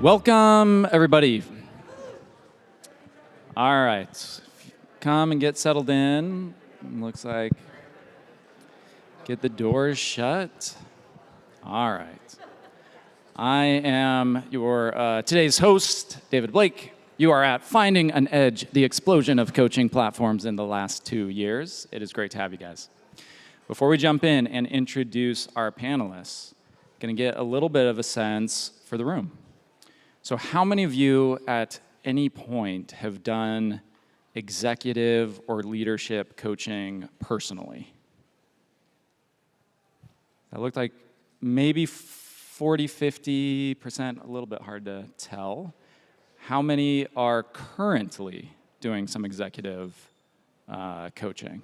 Welcome, everybody. All right, come and get settled in. Looks like get the doors shut. All right. I am your today's host, David Blake. You are at Finding an Edge, the explosion of coaching platforms in the last 2 years. It is great to have you guys. Before we jump in and introduce our panelists, going to get a little bit of a sense for the room. So how many of you at any point have done executive or leadership coaching personally? That looked like maybe 40, 50%, a little bit hard to tell. How many are currently doing some executive coaching?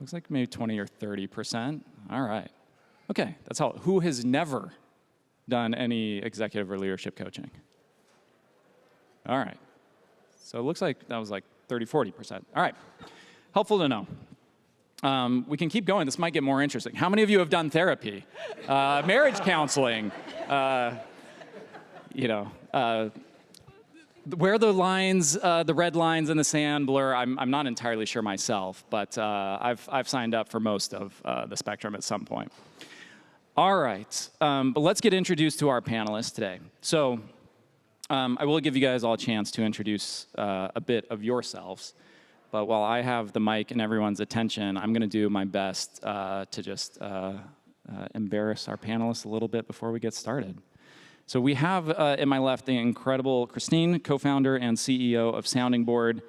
Looks like maybe 20 or 30%. All right. Okay, that's all. Who has never done any executive or leadership coaching? All right. So it looks like that was like 30, 40%. All right. Helpful to know. We can keep going. This might get more interesting. How many of you have done therapy? Marriage counseling? Where the lines, the red lines in the sand blur, I'm not entirely sure myself, but I've signed up for most of the spectrum at some point. All right, but let's get introduced to our panelists today. So I will give you guys all a chance to introduce a bit of yourselves, but while I have the mic and everyone's attention, I'm gonna do my best to just embarrass our panelists a little bit before we get started. So we have in my left the incredible Christine, co-founder and CEO of Sounding Board.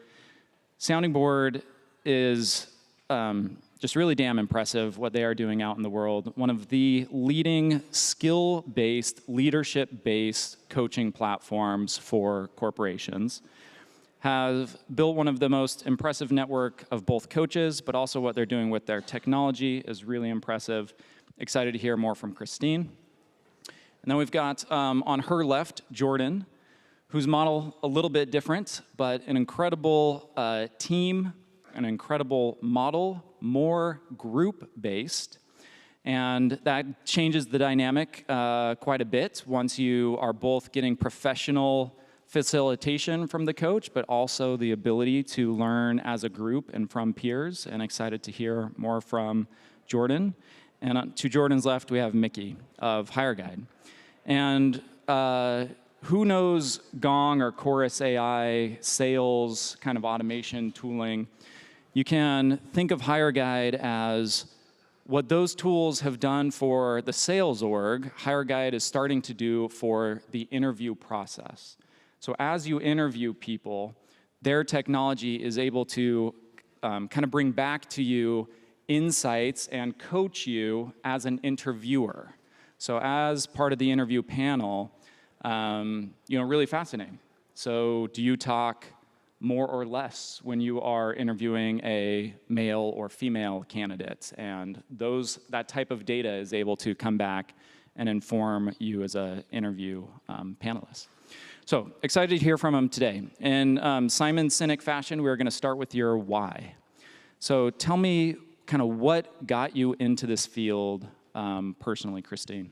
Sounding Board is just really damn impressive what they are doing out in the world. One of the leading skill-based, leadership-based coaching platforms for corporations. Have built one of the most impressive network of both coaches, but also what they're doing with their technology is really impressive. Excited to hear more from Christine. And then we've got on her left, Jordan, whose model a little bit different, but an incredible team, an incredible model, more group-based. And that changes the dynamic quite a bit once you are both getting professional facilitation from the coach, but also the ability to learn as a group and from peers. And excited to hear more from Jordan. And to Jordan's left, we have Mickey of Hireguide. And who knows Gong or Chorus AI, sales, kind of automation tooling? You can think of Hireguide as what those tools have done for the sales org, Hireguide is starting to do for the interview process. So as you interview people, their technology is able to kind of bring back to you insights and coach you as an interviewer. So as part of the interview panel, really fascinating. So do you talk more or less when you are interviewing a male or female candidate? And that type of data is able to come back and inform you as an interview panelist. So excited to hear from him today. In Simon Sinek fashion, we're gonna start with your why. So tell me kind of what got you into this field personally, Christine.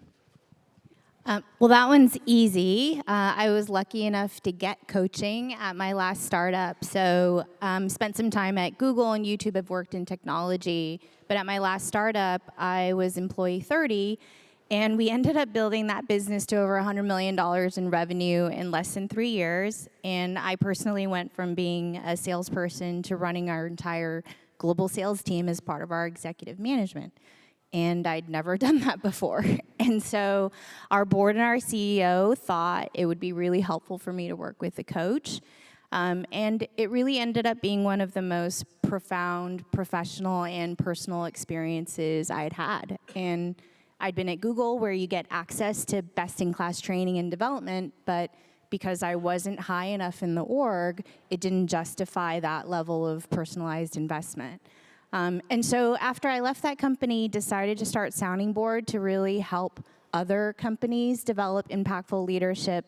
Well, that one's easy. I was lucky enough to get coaching at my last startup. So spent some time at Google and YouTube. I've worked in technology. But at my last startup, I was employee 30. And we ended up building that business to over $100 million in revenue in less than 3 years. And I personally went from being a salesperson to running our entire global sales team as part of our executive management. And I'd never done that before. And so our board and our CEO thought it would be really helpful for me to work with a coach. And it really ended up being one of the most profound professional and personal experiences I'd had. And I'd been at Google where you get access to best-in-class training and development, but because I wasn't high enough in the org, it didn't justify that level of personalized investment. And so after I left that company, decided to start Sounding Board to really help other companies develop impactful leadership.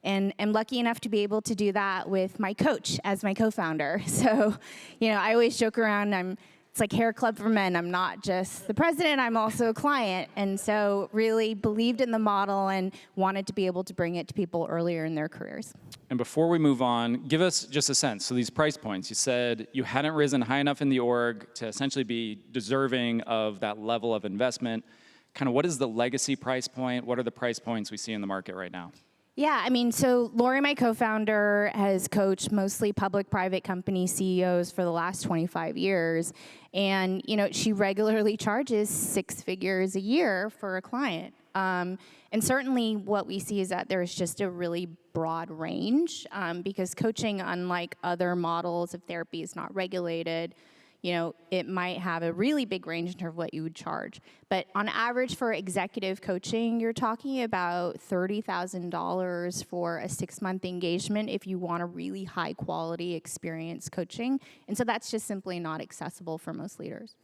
And I'm lucky enough to be able to do that with my coach as my co-founder. So, I always joke around, I'm it's like Hair Club for Men. I'm not just the president, I'm also a client. And so really believed in the model and wanted to be able to bring it to people earlier in their careers. And before we move on, give us just a sense. So these price points, you said you hadn't risen high enough in the org to essentially be deserving of that level of investment. Kind of what is the legacy price point? What are the price points we see in the market right now? Yeah, I mean, so Lori, my co-founder, has coached mostly public-private company CEOs for the last 25 years. And, you know, she regularly charges 6 figures a year for a client. And certainly what we see is that there's just a really broad range because coaching, unlike other models of therapy, is not regulated. You know, it might have a really big range in terms of what you would charge. But on average for executive coaching, you're talking about $30,000 for a 6-month engagement if you want a really high quality experience coaching. And so that's just simply not accessible for most leaders.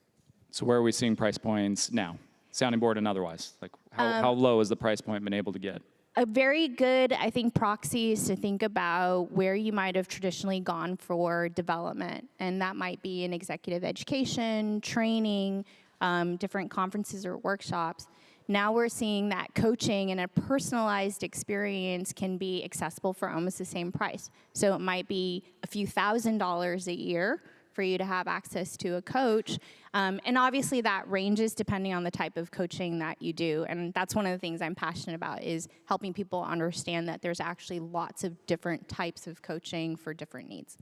So where are we seeing price points now? Sounding board and otherwise? Like how low has the price point been able to get? A very good, I think, proxy is to think about where you might have traditionally gone for development. And that might be in executive education, training, different conferences or workshops. Now we're seeing that coaching and a personalized experience can be accessible for almost the same price. So it might be a few $1,000s a year for you to have access to a coach. And obviously that ranges depending on the type of coaching that you do. And that's one of the things I'm passionate about is helping people understand that there's actually lots of different types of coaching for different needs.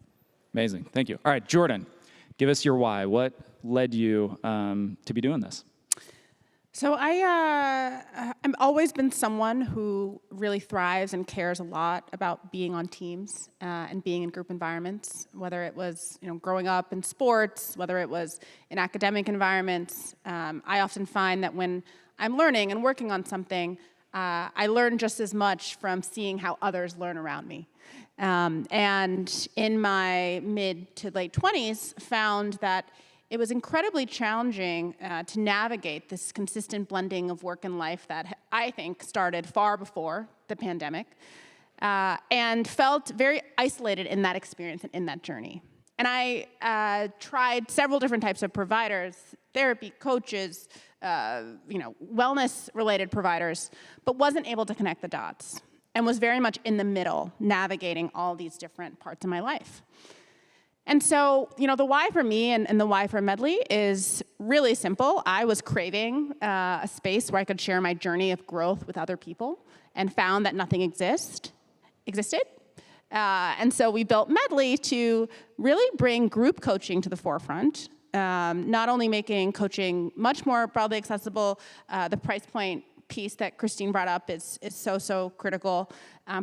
Amazing, thank you. All right, Jordan, give us your why. What led you to be doing this? So I've always been someone who really thrives and cares a lot about being on teams and being in group environments, whether it was growing up in sports, whether it was in academic environments. I often find that when I'm learning and working on something, I learn just as much from seeing how others learn around me. And in my mid to late 20s, found that it was incredibly challenging to navigate this consistent blending of work and life that I think started far before the pandemic, and felt very isolated in that experience and in that journey. And I tried several different types of providers, therapy, coaches, wellness-related providers, but wasn't able to connect the dots, and was very much in the middle, navigating all these different parts of my life. And so, the why for me and the why for Medley is really simple. I was craving a space where I could share my journey of growth with other people and found that nothing existed. And so we built Medley to really bring group coaching to the forefront, not only making coaching much more broadly accessible, the price point piece that Christine brought up is so critical,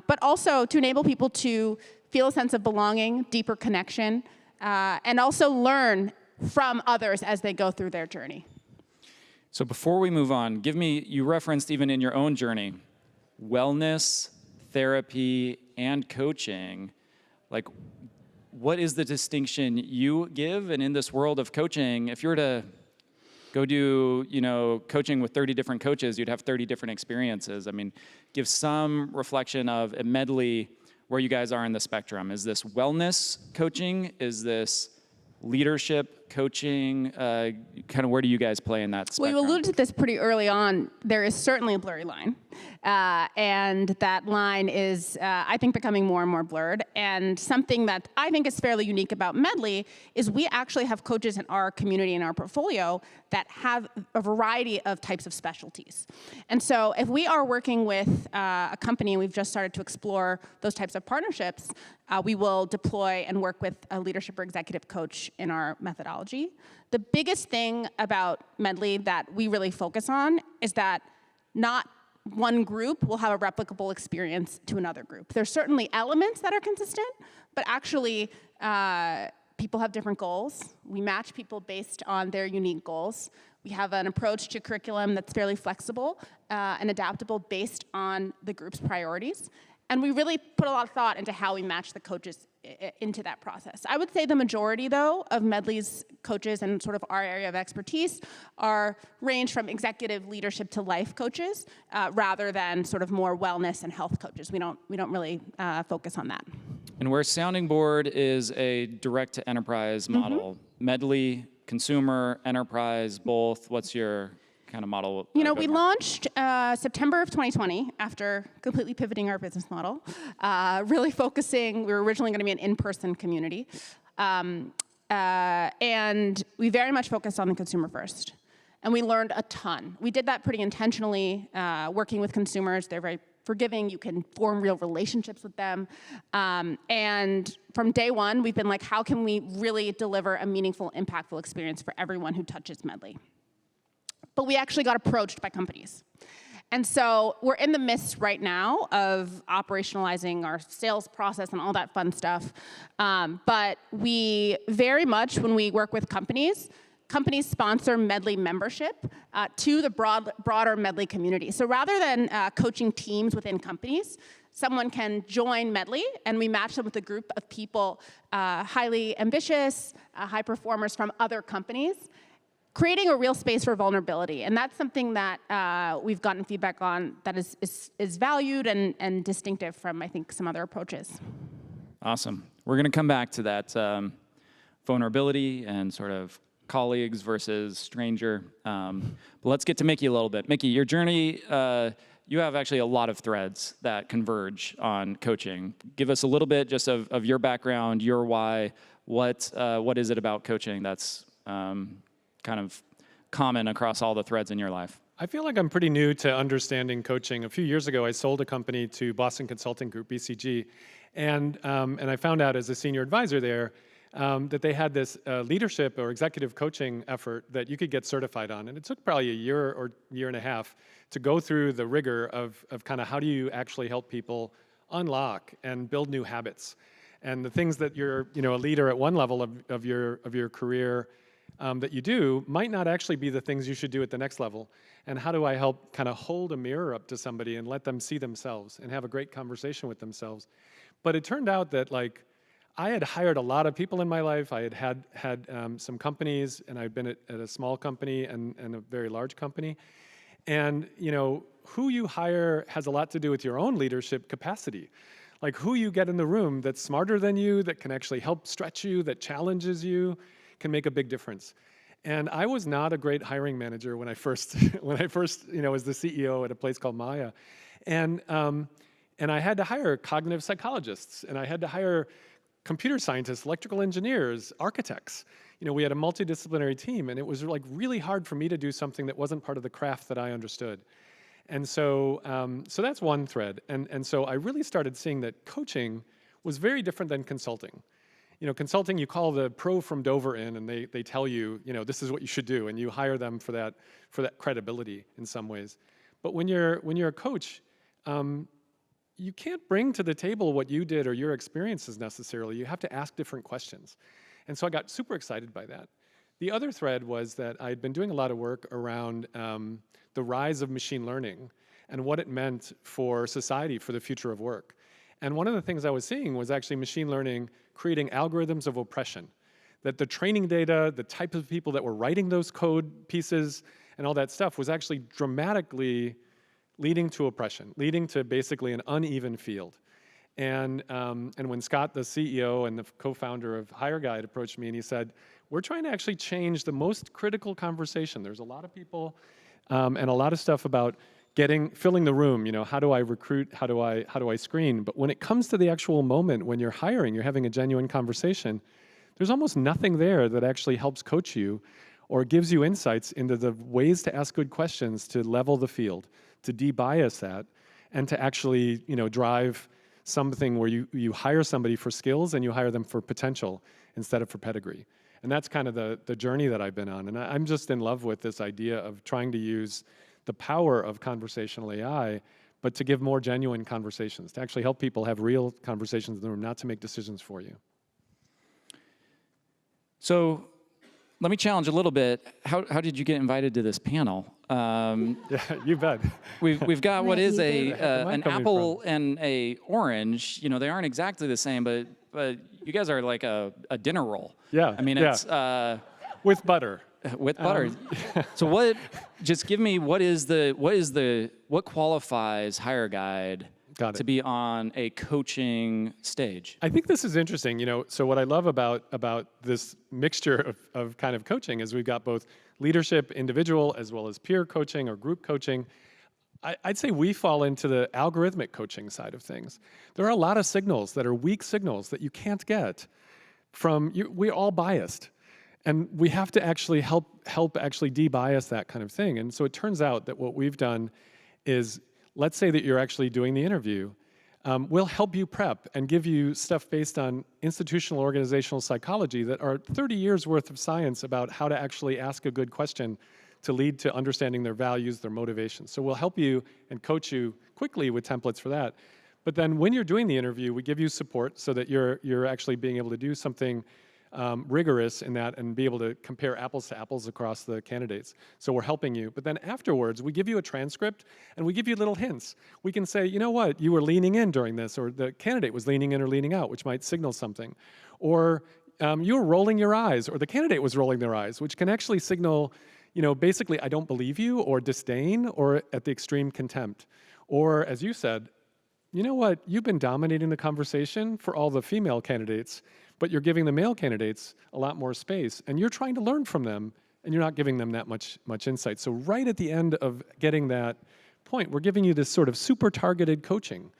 but also to enable people to feel a sense of belonging, deeper connection, and also learn from others as they go through their journey. So before we move on, you referenced even in your own journey, wellness, therapy, and coaching. Like, what is the distinction you give? And in this world of coaching, if you were to go do, coaching with 30 different coaches, you'd have 30 different experiences. I mean, give some reflection of at Medley, where you guys are in the spectrum. Is this wellness coaching? Is this leadership coaching? Kind of where do you guys play in that spectrum? Well, you alluded to this pretty early on. There is certainly a blurry line. And that line is, I think, becoming more and more blurred. And something that I think is fairly unique about Medley is we actually have coaches in our community, in our portfolio, that have a variety of types of specialties. And so if we are working with a company and we've just started to explore those types of partnerships, we will deploy and work with a leadership or executive coach in our methodology. The biggest thing about Medley that we really focus on is that not one group will have a replicable experience to another group. There's certainly elements that are consistent, but actually people have different goals. We match people based on their unique goals. We have an approach to curriculum that's fairly flexible and adaptable based on the group's priorities. And we really put a lot of thought into how we match the coaches into that process. I would say the majority, though, of Medley's coaches and sort of our area of expertise range from executive leadership to life coaches, rather than sort of more wellness and health coaches. We don't really focus on that. And where Sounding Board is a direct-to-enterprise model, Medley consumer, enterprise, both? What's your kind of model? You know, we launched September of 2020 after completely pivoting our business model, really focusing. We were originally going to be an in-person community, and we very much focused on the consumer first. And we learned a ton. We did that pretty intentionally, working with consumers. They're very forgiving. You can form real relationships with them. And from day one, we've been like, how can we really deliver a meaningful, impactful experience for everyone who touches Medley? But we actually got approached by companies. And so we're in the midst right now of operationalizing our sales process and all that fun stuff. But we very much, when we work with companies sponsor Medley membership to the broader Medley community. So rather than coaching teams within companies, someone can join Medley, and we match them with a group of people, highly ambitious, high performers from other companies, creating a real space for vulnerability. And that's something that we've gotten feedback on that is valued and distinctive from, I think, some other approaches. Awesome. We're going to come back to that vulnerability and sort of colleagues versus stranger. But let's get to Mickey a little bit. Mickey, your journey, you have actually a lot of threads that converge on coaching. Give us a little bit just of your background, your why. What is it about coaching that's kind of common across all the threads in your life? I feel like I'm pretty new to understanding coaching. A few years ago, I sold a company to Boston Consulting Group, BCG, and I found out as a senior advisor there that they had this leadership or executive coaching effort that you could get certified on. And it took probably a year or year and a half to go through the rigor of kind of how do you actually help people unlock and build new habits. And the things that you're a leader at one level of your career that you do might not actually be the things you should do at the next level. And how do I help kind of hold a mirror up to somebody and let them see themselves and have a great conversation with themselves? But it turned out that I had hired a lot of people in my life. I had some companies, and I'd been at a small company and a very large company. And who you hire has a lot to do with your own leadership capacity. Like who you get in the room that's smarter than you, that can actually help stretch you, that challenges you, can make a big difference. And I was not a great hiring manager when I first was the CEO at a place called Maya. And I had to hire cognitive psychologists, and I had to hire computer scientists, electrical engineers, architects. We had a multidisciplinary team, and it was really hard for me to do something that wasn't part of the craft that I understood. And so that's one thread. And so I really started seeing that coaching was very different than consulting. Consulting, you call the pro from Dover in, and they tell you, this is what you should do, and you hire them for that credibility in some ways. But when you're a coach, you can't bring to the table what you did or your experiences necessarily. You have to ask different questions. And so I got super excited by that. The other thread was that I'd been doing a lot of work around the rise of machine learning and what it meant for society, for the future of work. And one of the things I was seeing was actually machine learning creating algorithms of oppression. That the training data, the type of people that were writing those code pieces and all that stuff was actually dramatically leading to oppression, leading to basically an uneven field. And when Scott, the CEO and the co-founder of Hireguide, approached me and he said, we're trying to actually change the most critical conversation. There's a lot of people and a lot of stuff about filling the room, how do I recruit, how do I screen? But when it comes to the actual moment when you're hiring, you're having a genuine conversation, there's almost nothing there that actually helps coach you or gives you insights into the ways to ask good questions to level the field, to de-bias that, and to actually drive something where you hire somebody for skills and you hire them for potential instead of for pedigree. And that's kind of the journey that I've been on. And I'm just in love with this idea of trying to use the power of conversational AI, but to give more genuine conversations, to actually help people have real conversations in the room, not to make decisions for you. So let me challenge a little bit. How did you get invited to this panel? Yeah, you bet. We've got what is an apple from? and a orange. They aren't exactly the same, but you guys are like a dinner roll. Yeah. I mean, it's with butter. With butter. So just give me what qualifies Hireguide to be on a coaching stage? I think this is interesting. So what I love about this mixture of kind of coaching is we've got both leadership, individual, as well as peer coaching or group coaching. I'd say we fall into the algorithmic coaching side of things. There are a lot of signals that are weak signals that you can't get from, we're all biased. And we have to actually help actually de-bias that kind of thing. And so it turns out that what we've done is, let's say that you're actually doing the interview, we'll help you prep and give you stuff based on institutional organizational psychology that are 30 years worth of science about how to actually ask a good question to lead to understanding their values, their motivations. So we'll help you and coach you quickly with templates for that. But then when you're doing the interview, we give you support so that you're actually being able to do something rigorous in that and be able to compare apples to apples across the candidates. So we're helping you. But then afterwards, we give you a transcript and we give you little hints. We can say, you know what, you were leaning in during this, or the candidate was leaning in or leaning out, which might signal something. Or you were rolling your eyes, or the candidate was rolling their eyes, which can actually signal, basically, I don't believe you, or disdain, or at the extreme, contempt. Or, as you said, you know what, you've been dominating the conversation for all the female candidates, but you're giving the male candidates a lot more space, and you're trying to learn from them, and you're not giving them that much insight. So right at the end of getting that point, we're giving you this sort of super targeted coaching.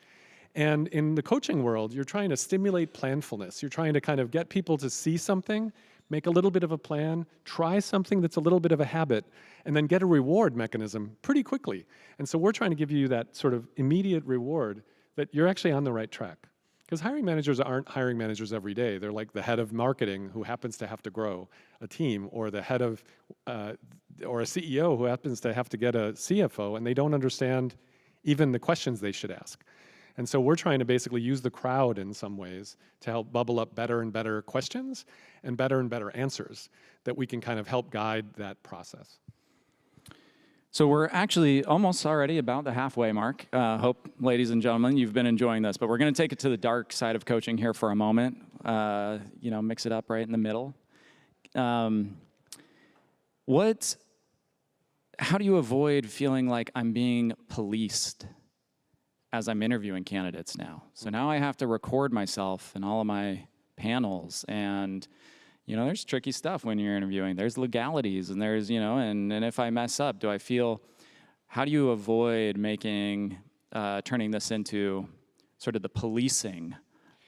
And in the coaching world, you're trying to stimulate planfulness. You're trying to kind of get people to see something, make a little bit of a plan, try something that's a little bit of a habit, and then get a reward mechanism pretty quickly. And so we're trying to give you that sort of immediate reward that you're actually on the right track. Because hiring managers aren't hiring managers every day. They're like the head of marketing who happens to have to grow a team, or the head of, or a CEO who happens to have to get a CFO, and they don't understand even the questions they should ask. And so we're trying to basically use the crowd in some ways to help bubble up better and better questions and better answers that we can kind of help guide that process. So we're actually almost already about the halfway mark. Hope, ladies and gentlemen, you've been enjoying this. But we're going to take it to the dark side of coaching here for a moment. Mix it up right in the middle. How do you avoid feeling like I'm being policed as I'm interviewing candidates now? So now I have to record myself in all of my panels, and there's tricky stuff when you're interviewing. There's legalities, and there's, and if I mess up, how do you avoid turning this into sort of the policing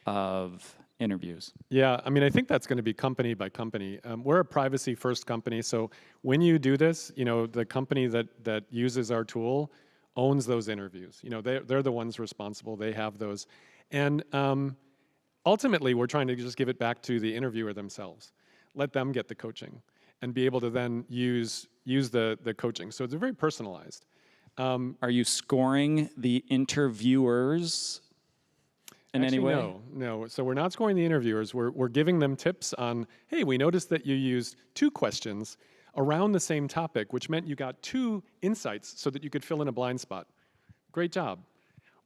of interviews? Yeah, I think that's going to be company by company. We're a privacy-first company, so when you do this, the company that uses our tool owns those interviews. They're the ones responsible. They have those. And ultimately, we're trying to just give it back to the interviewer themselves. Let them get the coaching and be able to then use the coaching. So it's very personalized. Are you scoring the interviewers in any way? No. So we're not scoring the interviewers. We're giving them tips on, hey, we noticed that you used 2 questions around the same topic, which meant you got 2 insights so that you could fill in a blind spot. Great job.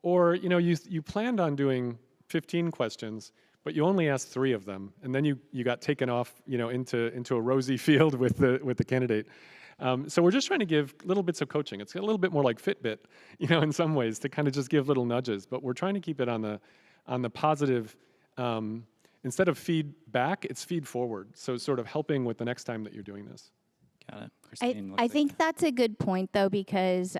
Or, you planned on doing 15 questions, but you only asked 3 of them, and then you got taken off, into a rosy field with the candidate. So we're just trying to give little bits of coaching. It's a little bit more like Fitbit, in some ways, to kind of just give little nudges. But we're trying to keep it on the positive. Instead of feedback, it's feed forward. So sort of helping with the next time that you're doing this. Got it. Christine, I think that's a good point, though, because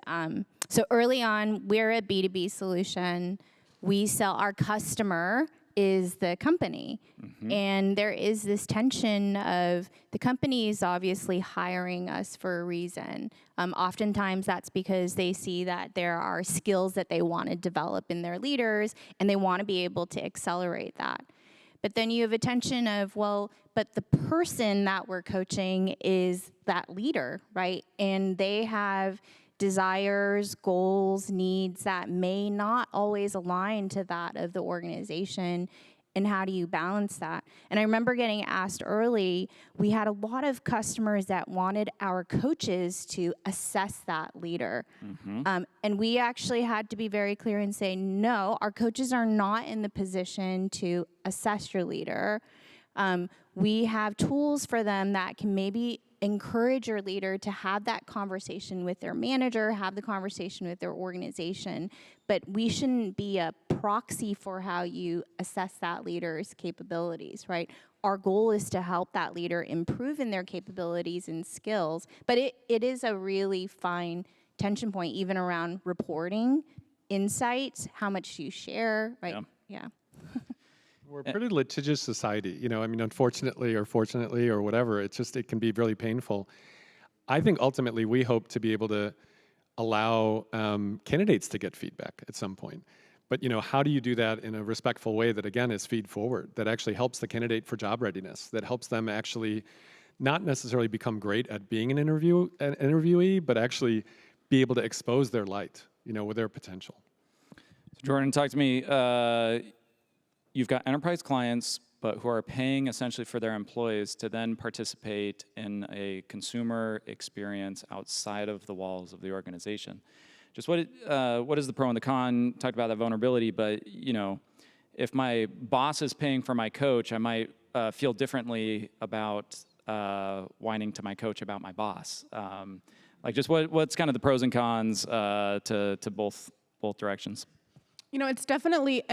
so early on, we're a B2B solution. We sell, our customer is the company. Mm-hmm. And there is this tension of the company is obviously hiring us for a reason. Oftentimes that's because they see that there are skills that they want to develop in their leaders, and they want to be able to accelerate that. But then you have a tension of, but the person that we're coaching is that leader, right? And they have desires, goals, needs that may not always align to that of the organization. And how do you balance that? And I remember getting asked early, we had a lot of customers that wanted our coaches to assess that leader. Mm-hmm. And we actually had to be very clear and say, no, our coaches are not in the position to assess your leader. We have tools for them that can maybe encourage your leader to have that conversation with their manager, have the conversation with their organization, but we shouldn't be a proxy for how you assess that leader's capabilities, right? Our goal is to help that leader improve in their capabilities and skills, but it is a really fine tension point, even around reporting, insights, how much you share, right? Yeah. We're a pretty litigious society, you know, I mean, unfortunately or fortunately or whatever, it can be really painful. I think ultimately we hope to be able to allow candidates to get feedback at some point. But, you know, how do you do that in a respectful way that, again, is feed forward, that actually helps the candidate for job readiness, that helps them actually not necessarily become great at being an interviewee, but actually be able to expose their light, you know, with their potential. So Jordan, talk to me. You've got enterprise clients, but who are paying essentially for their employees to then participate in a consumer experience outside of the walls of the organization. Just what is the pro and the con? Talked about that vulnerability, but you know, if my boss is paying for my coach, I might feel differently about whining to my coach about my boss. Like, just what's kind of the pros and cons to both directions? You know, it's definitely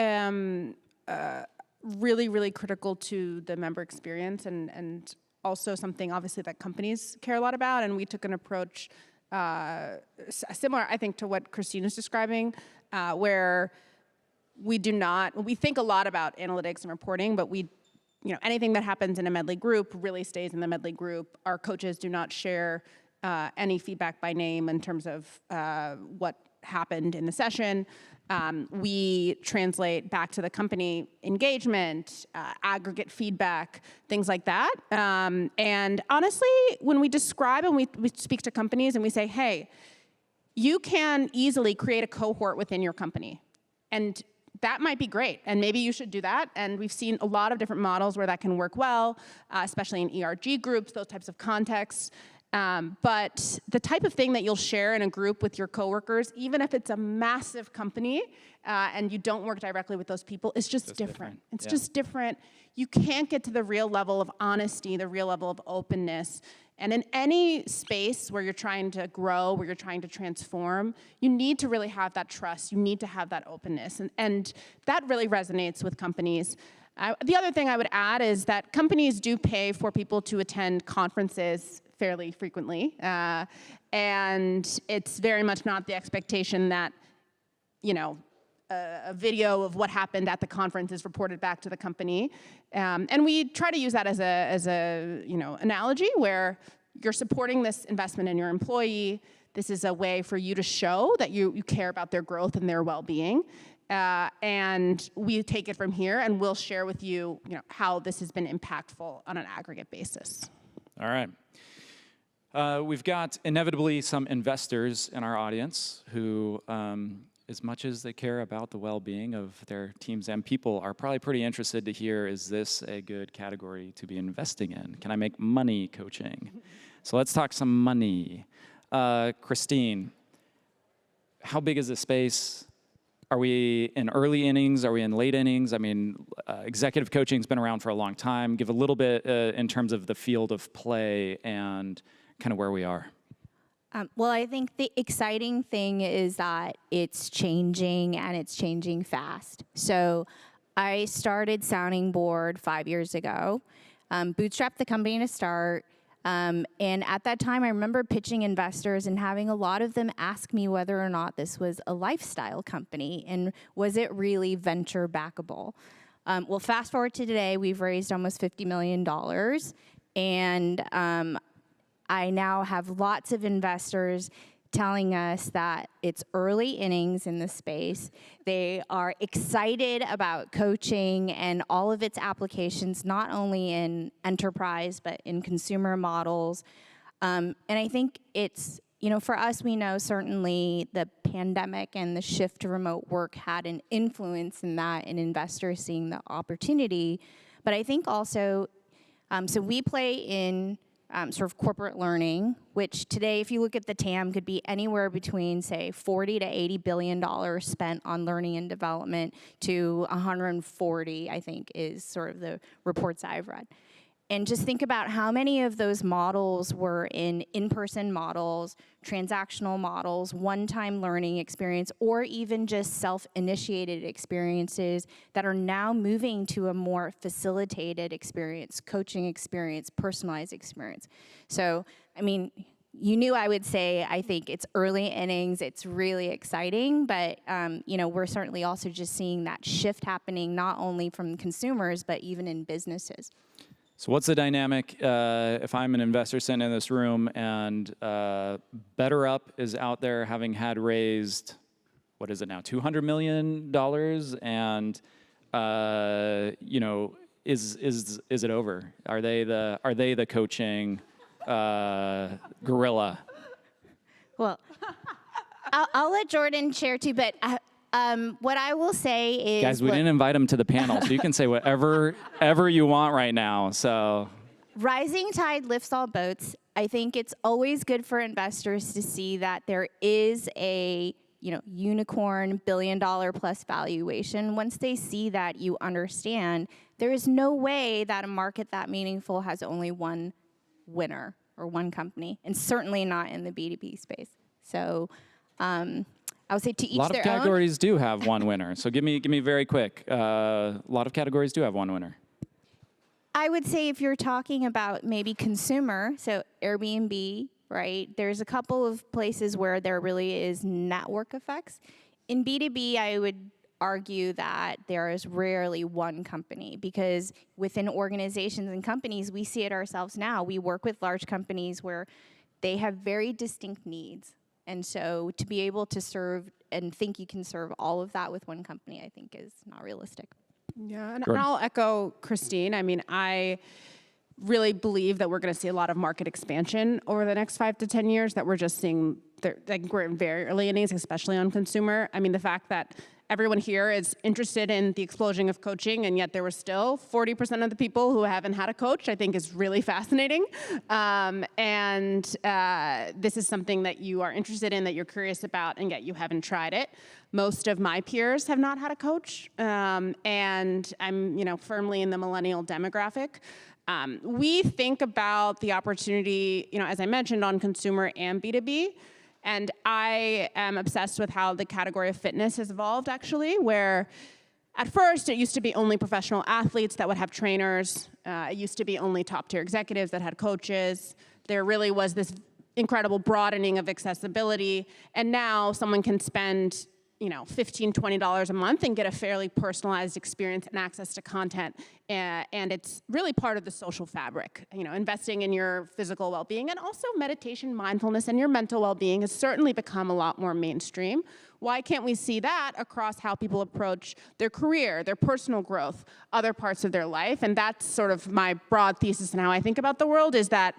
really, really critical to the member experience, and also something obviously that companies care a lot about. And we took an approach similar, I think, to what Christine is describing, where we think a lot about analytics and reporting, but anything that happens in a Medley group really stays in the Medley group. Our coaches do not share any feedback by name in terms of what happened in the session. We translate back to the company engagement, aggregate feedback, things like that. And honestly, when we describe and we speak to companies and we say, hey, you can easily create a cohort within your company. And that might be great, and maybe you should do that. And we've seen a lot of different models where that can work well, especially in ERG groups, those types of contexts. But the type of thing that you'll share in a group with your coworkers, even if it's a massive company and you don't work directly with those people, is just different. It's just different. You can't get to the real level of honesty, the real level of openness. And in any space where you're trying to grow, where you're trying to transform, you need to really have that trust. You need to have that openness. And that really resonates with companies. The other thing I would add is that companies do pay for people to attend conferences fairly frequently. And it's very much not the expectation that, a video of what happened at the conference is reported back to the company. And we try to use that as a analogy where you're supporting this investment in your employee. This is a way for you to show that you care about their growth and their well-being. And we take it from here, and we'll share with you, how this has been impactful on an aggregate basis. All right. We've got inevitably some investors in our audience who, as much as they care about the well-being of their teams and people, are probably pretty interested to hear, is this a good category to be investing in? Can I make money coaching? So let's talk some money. Christine, how big is this space? Are we in early innings? Are we in late innings? I mean, executive coaching's been around for a long time. Give a little bit in terms of the field of play and kind of where we are. Well, I think the exciting thing is that it's changing, and it's changing fast. So I started Sounding Board 5 years ago, bootstrapped the company to start. And at that time, I remember pitching investors and having a lot of them ask me whether or not this was a lifestyle company and was it really venture backable. Well, fast forward to today, we've raised almost $50 million. And I now have lots of investors telling us that it's early innings in the space. They are excited about coaching and all of its applications, not only in enterprise, but in consumer models. And I think it's, for us, we know certainly the pandemic and the shift to remote work had an influence in that, and investors seeing the opportunity. But I think also, so we play in sort of corporate learning, which today, if you look at the TAM, could be anywhere between, say, $40 to $80 billion spent on learning and development to 140, I think, is sort of the reports I've read. And just think about how many of those models were in-person models, transactional models, one-time learning experience, or even just self-initiated experiences that are now moving to a more facilitated experience, coaching experience, personalized experience. So, I mean, you knew I would say I think it's early innings, it's really exciting, but we're certainly also just seeing that shift happening not only from consumers, but even in businesses. So what's the dynamic if I'm an investor sitting in this room and BetterUp is out there having had raised, what is it now, $200 million, and is it over? Are they the coaching gorilla? Well, I'll let Jordan share too, but what I will say is... Guys, we didn't invite him to the panel, so you can say whatever you want right now. So, rising tide lifts all boats. I think it's always good for investors to see that there is a unicorn, billion-dollar-plus valuation. Once they see that, you understand there is no way that a market that meaningful has only one winner or one company, and certainly not in the B2B space. So I would say to each their own. A lot of categories do have one winner. So give me very quick. A lot of categories do have one winner. I would say if you're talking about maybe consumer, so Airbnb, right? There's a couple of places where there really is network effects. In B2B, I would argue that there is rarely one company, because within organizations and companies, we see it ourselves now. We work with large companies where they have very distinct needs. And so to be able to serve and think you can serve all of that with one company, I think is not realistic. Yeah, and I'll echo Christine. I mean, I really believe that we're going to see a lot of market expansion over the next 5 to 10 years, that we're just seeing, we're in very early innings, especially on consumer. I mean, the fact that everyone here is interested in the explosion of coaching, and yet there were still 40% of the people who haven't had a coach, I think is really fascinating. This is something that you are interested in, that you're curious about, and yet you haven't tried it. Most of my peers have not had a coach, and I'm firmly in the millennial demographic. We think about the opportunity, as I mentioned, on consumer and B2B. And I am obsessed with how the category of fitness has evolved, actually, where at first it used to be only professional athletes that would have trainers. It used to be only top-tier executives that had coaches. There really was this incredible broadening of accessibility. And now someone can spend $15, $20 a month and get a fairly personalized experience and access to content. And it's really part of the social fabric. Investing in your physical well-being, and also meditation, mindfulness, and your mental well-being has certainly become a lot more mainstream. Why can't we see that across how people approach their career, their personal growth, other parts of their life? And that's sort of my broad thesis and how I think about the world, is that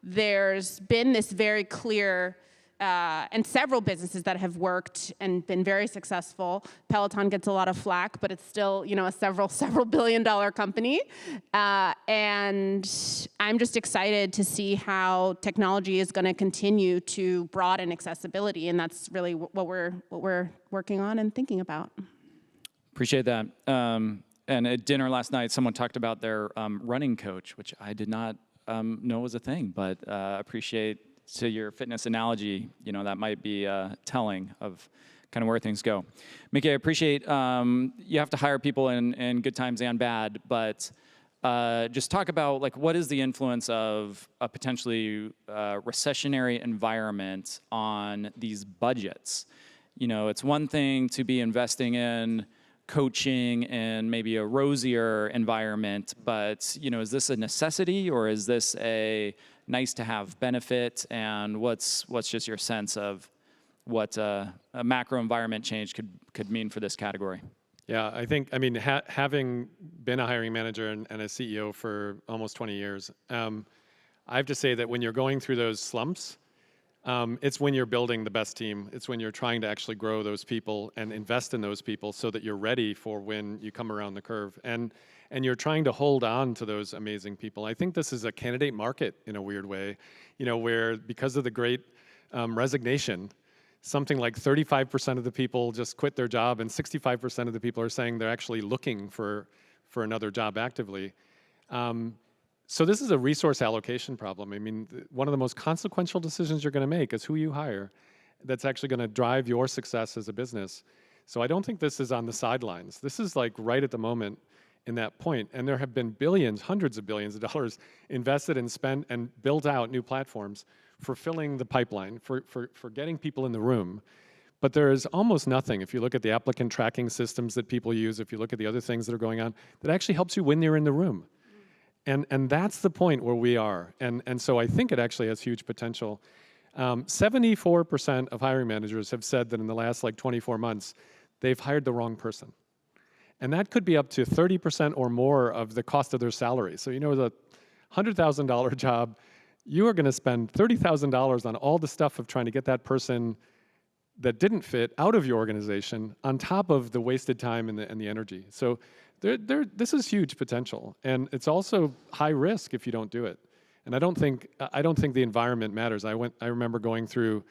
there's been this very clear and several businesses that have worked and been very successful. Peloton gets a lot of flack, but it's still, a several billion-dollar company. And I'm just excited to see how technology is going to continue to broaden accessibility, and that's really what we're working on and thinking about. Appreciate that. And at dinner last night, someone talked about their running coach, which I did not know was a thing, but appreciate. To your fitness analogy, that might be telling of kind of where things go. Mickey, I appreciate you have to hire people in good times and bad, but just talk about what is the influence of a potentially recessionary environment on these budgets? It's one thing to be investing in coaching in maybe a rosier environment, but is this a necessity, or is this a nice to have benefit? And what's just your sense of what a macro environment change could mean for this category? Yeah, I think, having been a hiring manager and a CEO for almost 20 years, I have to say that when you're going through those slumps, it's when you're building the best team. It's when you're trying to actually grow those people and invest in those people so that you're ready for when you come around the curve. And you're trying to hold on to those amazing people. I think this is a candidate market in a weird way, where because of the Great Resignation, something like 35% of the people just quit their job, and 65% of the people are saying they're actually looking for another job actively. So this is a resource allocation problem. I mean, one of the most consequential decisions you're going to make is who you hire. That's actually going to drive your success as a business. So I don't think this is on the sidelines. This is like right at the moment in that point. And there have been billions, hundreds of billions of dollars invested and spent and built out new platforms for filling the pipeline, for getting people in the room. But there is almost nothing, if you look at the applicant tracking systems that people use, if you look at the other things that are going on, that actually helps you when you're in the room. And that's the point where we are. And so I think it actually has huge potential. 74% of hiring managers have said that in the last like 24 months, they've hired the wrong person. And that could be up to 30% or more of the cost of their salary. So you know, the $100,000 job, you are going to spend $30,000 on all the stuff of trying to get that person that didn't fit out of your organization on top of the wasted time and the energy. So this is huge potential, and it's also high risk if you don't do it. And I don't think the environment matters. I remember going through,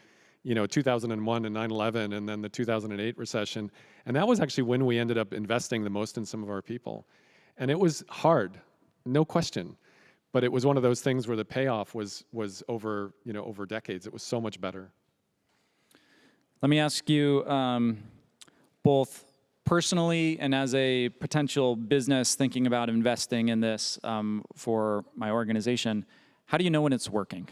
2001 and 9/11, and then the 2008 recession, and that was actually when we ended up investing the most in some of our people. And it was hard, no question, but it was one of those things where the payoff was over over decades. It was so much better. Let me ask you both personally and as a potential business thinking about investing in this for my organization, how do you know when it's working?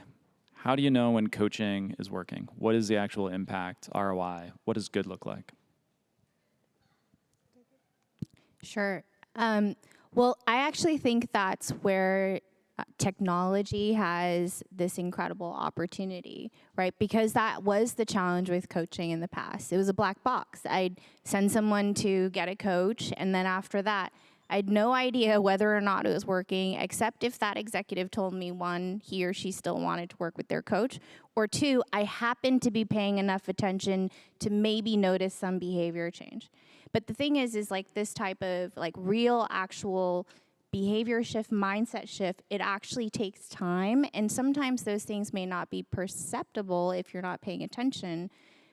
How do you know when coaching is working? What is the actual impact, ROI? What does good look like? Sure. Well, I actually think that's where technology has this incredible opportunity, right? Because that was the challenge with coaching in the past. It was a black box. I'd send someone to get a coach, and then after that, I had no idea whether or not it was working, except if that executive told me, one, he or she still wanted to work with their coach, or two, I happened to be paying enough attention to maybe notice some behavior change. But the thing is like this type of like real, actual behavior shift, mindset shift, it actually takes time, and sometimes those things may not be perceptible if you're not paying attention.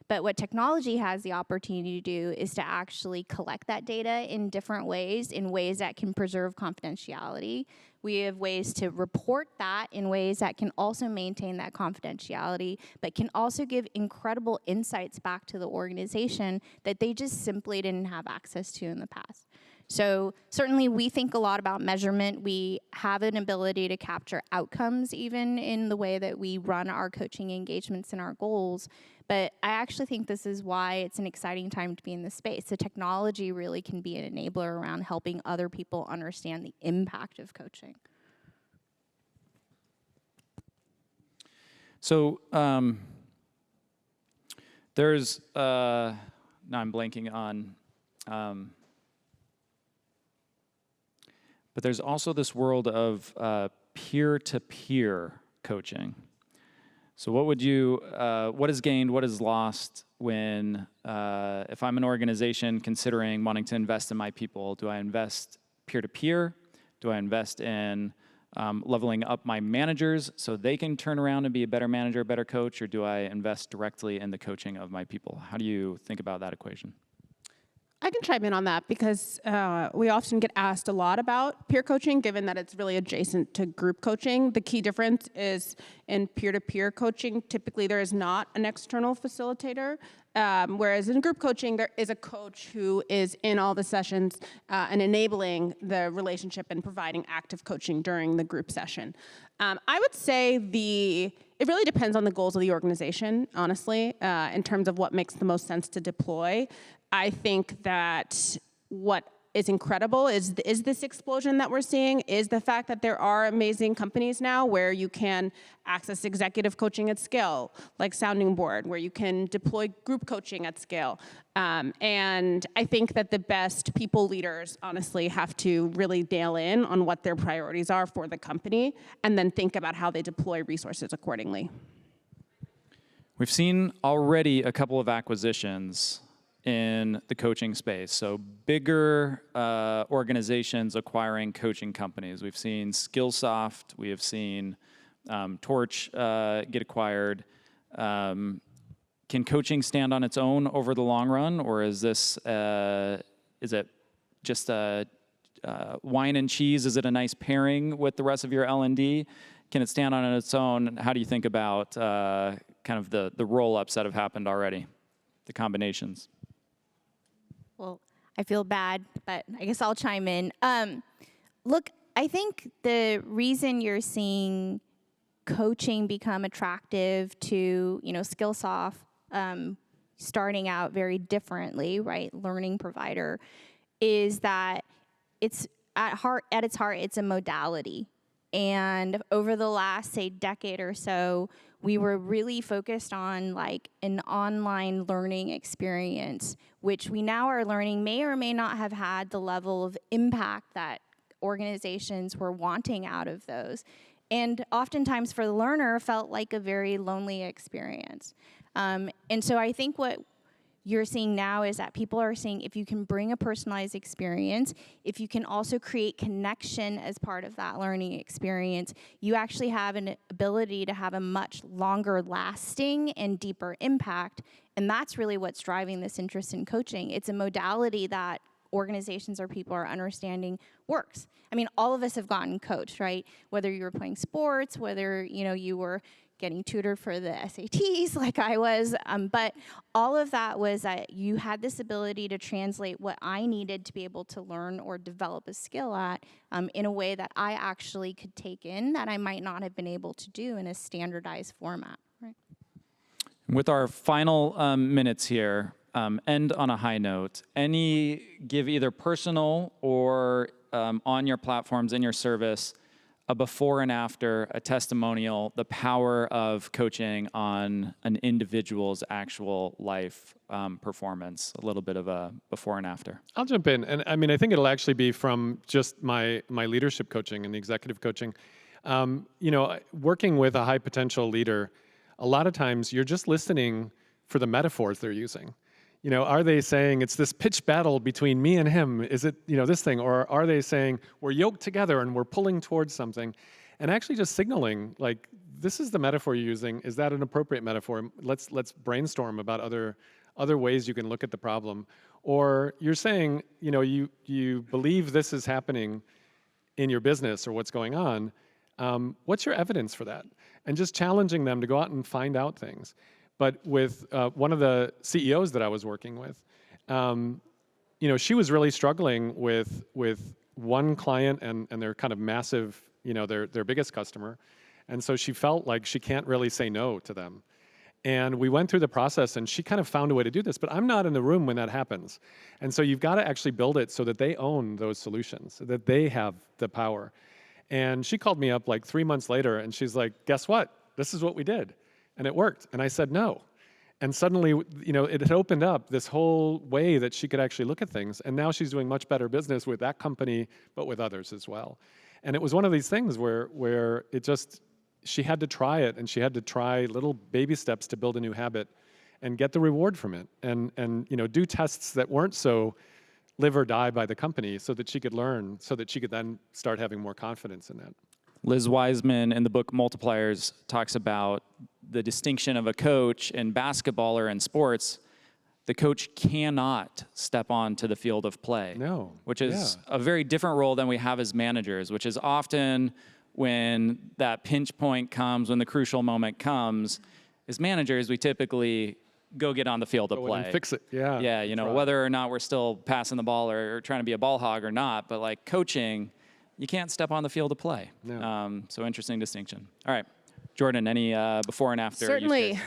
But what technology has the opportunity to do is to actually collect that data in different ways, in ways that can preserve confidentiality. We have ways to report that in ways that can also maintain that confidentiality, but can also give incredible insights back to the organization that they just simply didn't have access to in the past. So certainly we think a lot about measurement. We have an ability to capture outcomes even in the way that we run our coaching engagements and our goals. But I actually think this is why it's an exciting time to be in this space. The technology really can be an enabler around helping other people understand the impact of coaching. So there's, now I'm blanking on, but there's also this world of peer-to-peer coaching. So what is gained, what is lost when, if I'm an organization considering wanting to invest in my people, do I invest peer-to-peer? Do I invest in leveling up my managers so they can turn around and be a better manager, a better coach, or do I invest directly in the coaching of my people? How do you think about that equation? I can chime in on that because we often get asked a lot about peer coaching, given that it's really adjacent to group coaching. The key difference is in peer-to-peer coaching, typically there is not an external facilitator, whereas in group coaching, there is a coach who is in all the sessions and enabling the relationship and providing active coaching during the group session. I would say it really depends on the goals of the organization, honestly, in terms of what makes the most sense to deploy. I think that what is incredible is this explosion that we're seeing, is the fact that there are amazing companies now where you can access executive coaching at scale, like Sounding Board, where you can deploy group coaching at scale. And I think that the best people leaders, honestly, have to really nail in on what their priorities are for the company and then think about how they deploy resources accordingly. We've seen already a couple of acquisitions in the coaching space. So bigger organizations acquiring coaching companies. We've seen Skillsoft, we have seen Torch get acquired. Can coaching stand on its own over the long run, or is this is it just wine and cheese? Is it a nice pairing with the rest of your L&D? Can it stand on its own? How do you think about kind of the roll-ups that have happened already, the combinations? Well, I feel bad, but I guess I'll chime in. Look, I think the reason you're seeing coaching become attractive to, Skillsoft, starting out very differently, right, learning provider, is that it's at its heart, it's a modality. And over the last, say, decade or so, we were really focused on like an online learning experience, which we now are learning may or may not have had the level of impact that organizations were wanting out of those. And oftentimes for the learner, felt like a very lonely experience. And so I think what you're seeing now is that people are saying if you can bring a personalized experience, if you can also create connection as part of that learning experience, you actually have an ability to have a much longer lasting and deeper impact. And that's really what's driving this interest in coaching. It's a modality that organizations or people are understanding works. I mean, all of us have gotten coached, right? Whether you were playing sports, whether you were getting tutored for the SATs like I was, but all of that was that you had this ability to translate what I needed to be able to learn or develop a skill at in a way that I actually could take in that I might not have been able to do in a standardized format. Right? With our final minutes here, end on a high note. Give either personal or on your platforms, in your service, a before and after, a testimonial, the power of coaching on an individual's actual life performance, a little bit of a before and after. I'll jump in. And I mean, I think it'll actually be from just my leadership coaching and the executive coaching. Working with a high potential leader, a lot of times you're just listening for the metaphors they're using. Are they saying it's this pitched battle between me and him? Is it, this thing? Or are they saying we're yoked together and we're pulling towards something? And actually just signaling, like, this is the metaphor you're using. Is that an appropriate metaphor? Let's brainstorm about other ways you can look at the problem. Or you're saying, you believe this is happening in your business or what's going on. What's your evidence for that? And just challenging them to go out and find out things. But with one of the CEOs that I was working with, she was really struggling with one client and their kind of massive, their biggest customer. And so she felt like she can't really say no to them. And we went through the process and she kind of found a way to do this, but I'm not in the room when that happens. And so you've got to actually build it so that they own those solutions, so that they have the power. And she called me up like 3 months later and she's like, guess what? This is what we did. And it worked. And I said no. And suddenly, it had opened up this whole way that she could actually look at things. And now she's doing much better business with that company, but with others as well. And it was one of these things where she had to try it, and she had to try little baby steps to build a new habit and get the reward from it. And do tests that weren't so live or die by the company so that she could learn, so that she could then start having more confidence in that. Liz Wiseman in the book Multipliers talks about the distinction of a coach in basketball or in sports. The coach cannot step onto the field of play. No. Which is a very different role than we have as managers, which is often when that pinch point comes, when the crucial moment comes, as managers, we typically go get on the field of play. And fix it, yeah. Yeah, whether or not we're still passing the ball or trying to be a ball hog or not, but like coaching, you can't step on the field of play. No. So interesting distinction. All right, Jordan, any before and after? Certainly.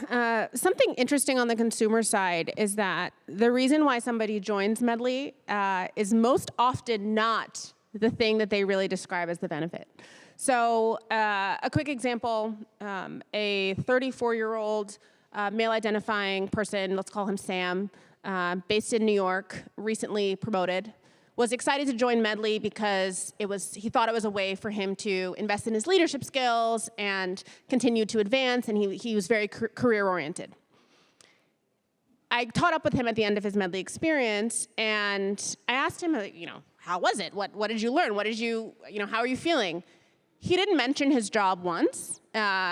Something interesting on the consumer side is that the reason why somebody joins Medley is most often not the thing that they really describe as the benefit. So a quick example, a 34-year-old male-identifying person, let's call him Sam, based in New York, recently promoted, was excited to join Medley because he thought it was a way for him to invest in his leadership skills and continue to advance, and he was very career-oriented. I caught up with him at the end of his Medley experience, and I asked him, how was it? What did you learn? How are you feeling? He didn't mention his job once.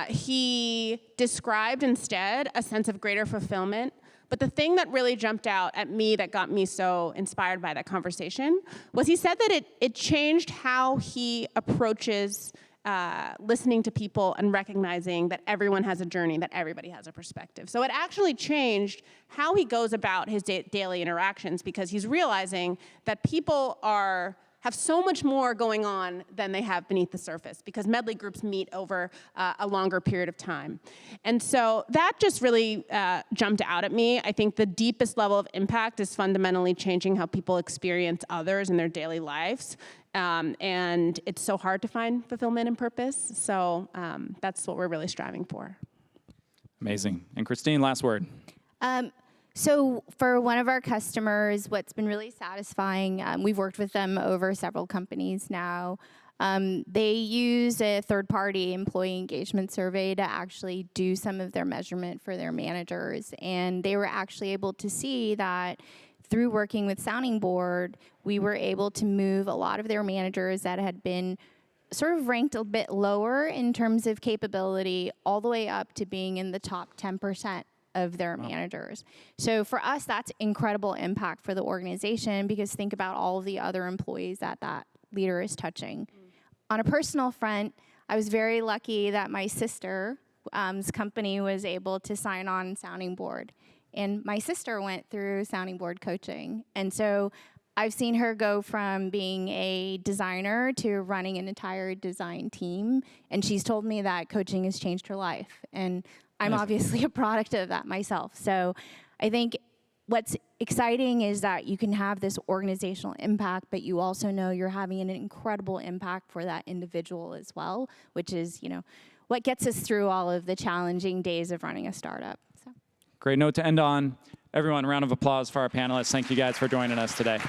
He described instead a sense of greater fulfillment But the thing that really jumped out at me that got me so inspired by that conversation was he said that it changed how he approaches listening to people and recognizing that everyone has a journey, that everybody has a perspective. So it actually changed how he goes about his daily interactions, because he's realizing that people have so much more going on than they have beneath the surface, because Medley groups meet over a longer period of time. And so that just really jumped out at me. I think the deepest level of impact is fundamentally changing how people experience others in their daily lives. And it's so hard to find fulfillment and purpose. So that's what we're really striving for. Amazing. And Christine, last word. So for one of our customers, what's been really satisfying, we've worked with them over several companies now. They use a third-party employee engagement survey to actually do some of their measurement for their managers. And they were actually able to see that through working with Sounding Board, we were able to move a lot of their managers that had been sort of ranked a bit lower in terms of capability all the way up to being in the top 10% of their managers. So for us, that's incredible impact for the organization, because think about all of the other employees that leader is touching. On a personal front, I was very lucky that my sister's company was able to sign on Sounding Board. And my sister went through Sounding Board coaching. And so I've seen her go from being a designer to running an entire design team. And she's told me that coaching has changed her life. And I'm obviously a product of that myself. So I think what's exciting is that you can have this organizational impact, but you also know you're having an incredible impact for that individual as well, which is, what gets us through all of the challenging days of running a startup. So. Great note to end on. Everyone, a round of applause for our panelists. Thank you guys for joining us today.